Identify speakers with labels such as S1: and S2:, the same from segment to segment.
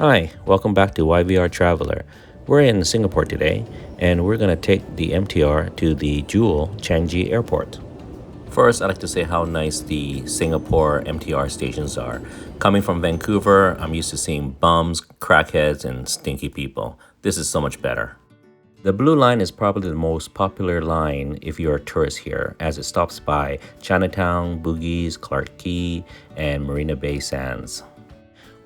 S1: Hi, welcome back to YVR Traveler. We're in Singapore today, and we're going to take the MTR to the Jewel Changi Airport. First, I'd like to say how nice the Singapore MTR stations are. Coming from Vancouver, I'm used to seeing bums, crackheads, and stinky people. This is so much better. The Blue Line is probably the most popular line if you're a tourist here, as it stops by Chinatown, Bugis, Clark Quay, and Marina Bay Sands.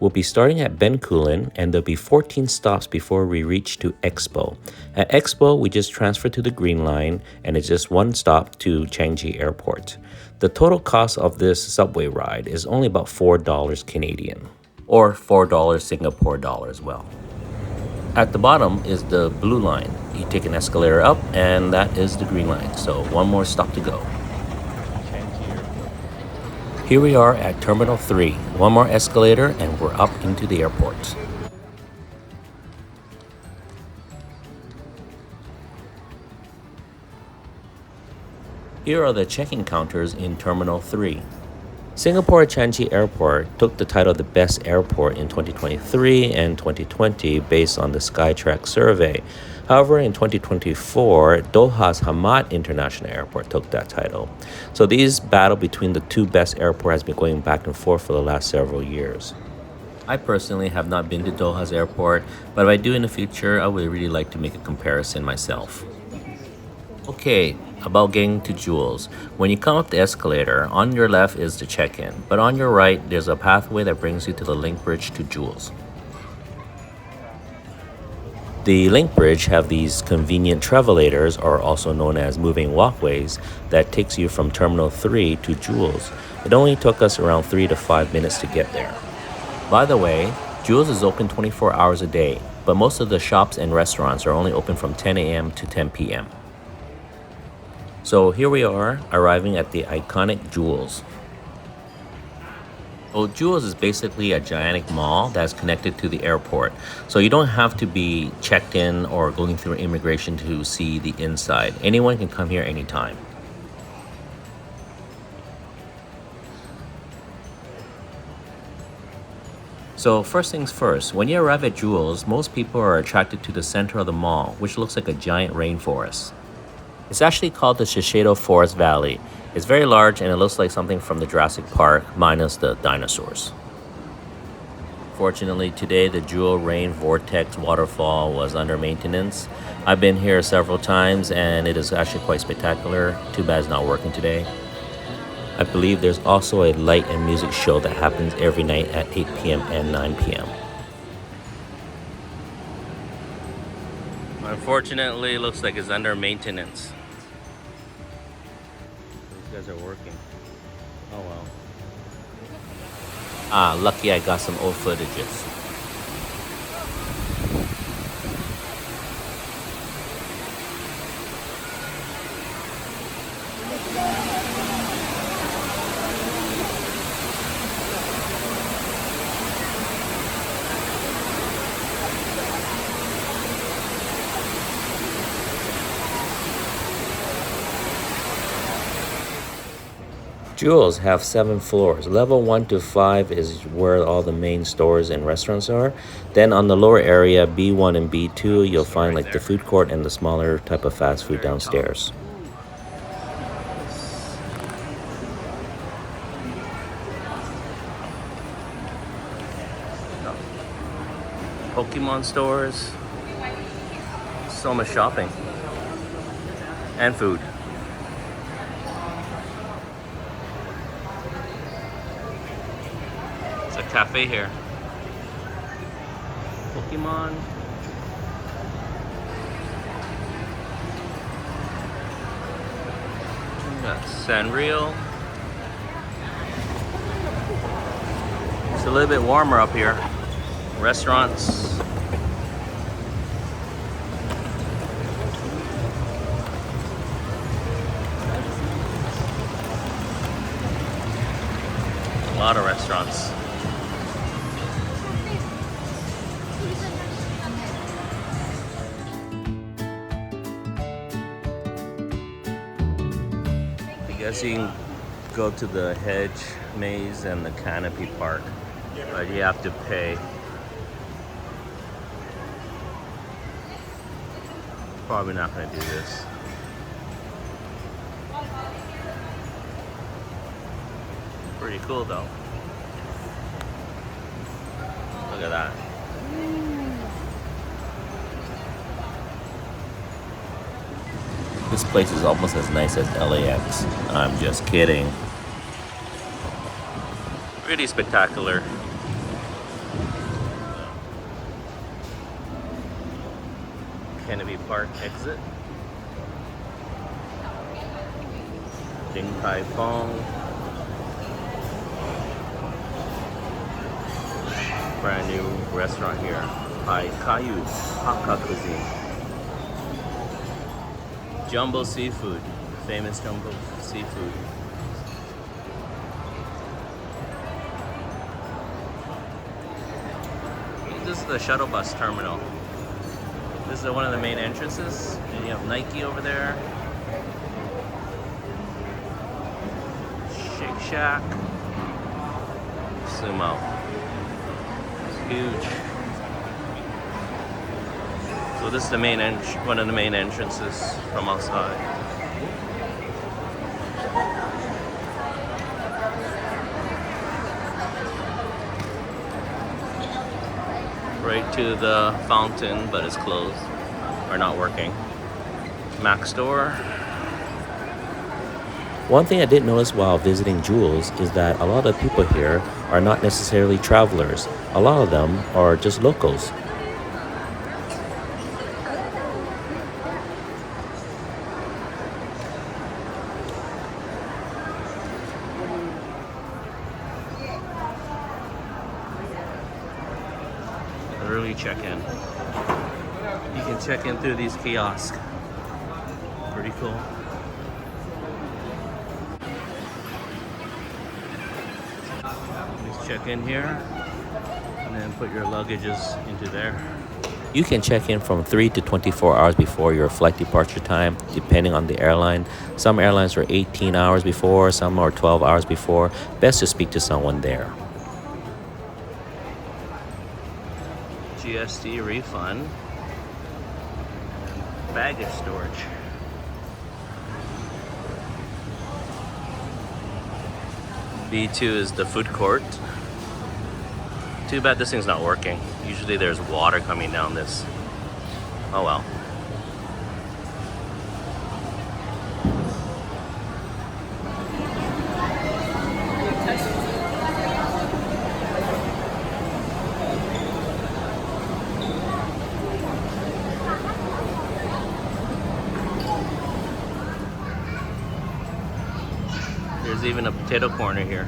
S1: We'll be starting at Bencoolen, and there'll be 14 stops before we reach to Expo. At Expo, we just transfer to the Green Line, and it's just one stop to Changi Airport. The total cost of this subway ride is only about $4 Canadian, or $4 Singapore dollar as well. At the bottom is the Blue Line. You take an escalator up, and that is the Green Line. So one more stop to go. Here we are at Terminal 3. One more escalator and we're up into the airport. Here are the check-in counters in Terminal 3. Singapore Changi Airport took the title of the best airport in 2023 and 2020 based on the Skytrax survey. However, in 2024, Doha's Hamad International Airport took that title. So these battle between the two best airports has been going back and forth for the last several years. I personally have not been to Doha's airport, but if I do in the future, I would really like to make a comparison myself. Okay, about getting to Jules. When you come up the escalator, on your left is the check-in, but on your right, there's a pathway that brings you to the link bridge to Jules. The link bridge have these convenient travelators, or also known as moving walkways, that takes you from Terminal 3 to Jules. It only took us around 3 to 5 minutes to get there. By the way, Jules is open 24 hours a day, but most of the shops and restaurants are only open from 10 a.m. to 10 p.m. So here we are, arriving at the iconic Jules. Well, Jules is basically a gigantic mall that's connected to the airport. So you don't have to be checked in or going through immigration to see the inside. Anyone can come here anytime. So first things first, when you arrive at Jules, most people are attracted to the center of the mall, which looks like a giant rainforest. It's actually called the Shiseido Forest Valley. It's very large and it looks like something from the Jurassic Park minus the dinosaurs. Fortunately, today the Jewel Rain Vortex waterfall was under maintenance. I've been here several times and it is actually quite spectacular. Too bad it's not working today. I believe there's also a light and music show that happens every night at 8 p.m. and 9 p.m. Unfortunately, it looks like it's under maintenance. These guys are working. Oh well. Lucky I got some old footages. Jewels have 7 floors. Level 1 to 5 is where all the main stores and restaurants are. Then on the lower area, B1 and B2, you'll find like the food court and the smaller type of fast food downstairs. Pokemon stores. So much shopping. And food. A cafe here. Pokemon. We got Sanrio. It's a little bit warmer up here. Restaurants. A lot of restaurants. I guess you can go to the hedge maze and the canopy park, but you have to pay. Probably not gonna do this. Pretty cool though. Look at that. This place is almost as nice as LAX. I'm just kidding. Really spectacular. Kennedy Park exit. Ding Tai Fung. Brand new restaurant here. Hai Kayu Hakka Cuisine. Jumbo Seafood. Famous Jumbo Seafood. This is the shuttle bus terminal. This is one of the main entrances. And you have Nike over there. Shake Shack. Sumo. It's huge. So this is the main one of the main entrances from outside. Right to the fountain, but it's closed or not working. Mac store. One thing I did notice while visiting Jules is that a lot of people here are not necessarily travelers. A lot of them are just locals. Early check-in. You can check in through these kiosks. Pretty cool. Just check in here and then put your luggages into there. You can check in from 3 to 24 hours before your flight departure time, depending on the airline. Some airlines are 18 hours before, some are 12 hours before. Best to speak to someone there. GST refund, and baggage storage. B2 is the food court. Too bad this thing's not working. Usually there's water coming down this. Oh well. There's even a potato corner here.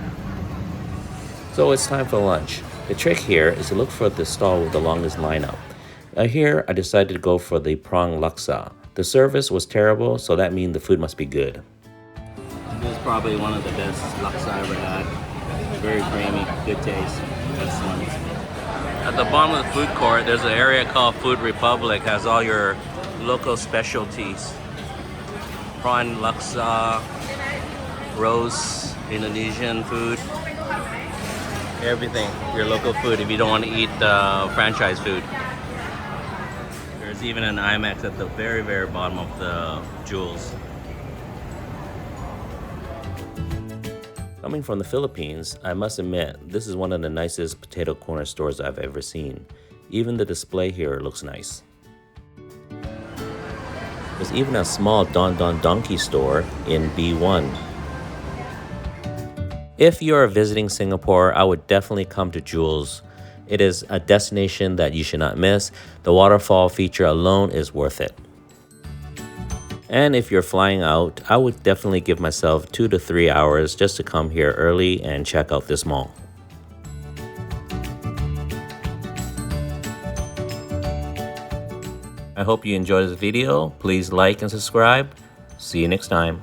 S1: So it's time for lunch. The trick here is to look for the stall with the longest lineup. Here I decided to go for the prawn laksa. The service was terrible, so that means the food must be good. This is probably one of the best laksa I ever had. Very creamy, good taste, excellent. At the bottom of the food court, there's an area called Food Republic. Has all your local specialties. Prawn laksa, roast, Indonesian food, everything, your local food if you don't want to eat franchise food. There's even an IMAX at the very, very bottom of the Jules. Coming from the Philippines, I must admit, this is one of the nicest potato corner stores I've ever seen. Even the display here looks nice. There's even a small Don Don Donkey store in B1. If you're visiting Singapore, I would definitely come to Jules. It is a destination that you should not miss. The waterfall feature alone is worth it. And if you're flying out, I would definitely give myself 2 to 3 hours just to come here early and check out this mall. I hope you enjoyed this video. Please like and subscribe. See you next time.